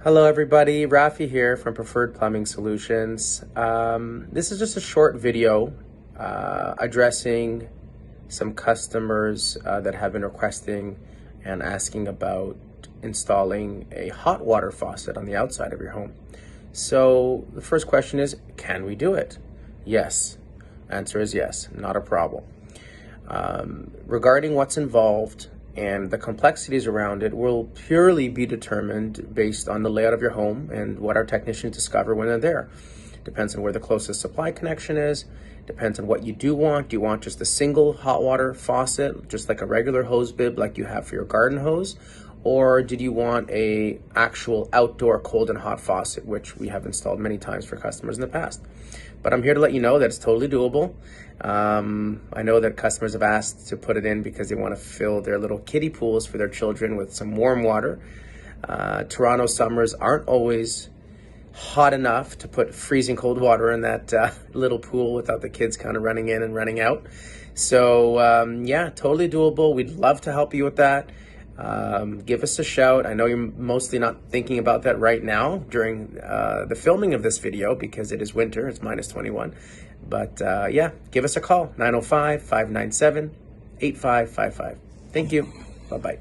Hello everybody, Rafi here from Preferred Plumbing Solutions. This is just a short video addressing some customers that have been requesting and asking about installing a hot water faucet on the outside of your home. So the first question is, can we do it? Yes. Answer is yes, not a problem. Regarding what's involved and the complexities around it will purely be determined based on the layout of your home and what our technicians discover when they're there. Depends on where the closest supply connection is, depends on what you do want. Do you want just a single hot water faucet, just like a regular hose bib like you have for your garden hose? Or did you want a actual outdoor cold and hot faucet, which we have installed many times for customers in the past? But I'm here to let you know that it's totally doable. I know that customers have asked to put it in because they want to fill their little kiddie pools for their children with some warm water. Toronto summers aren't always hot enough to put freezing cold water in that little pool without the kids kind of running in and running out. So yeah, totally doable. We'd love to help you with that. Give us a shout. I know you're mostly not thinking about that right now during the filming of this video because it is winter, it's -21. But yeah, give us a call, 905-597-8555. Thank you. Bye-bye.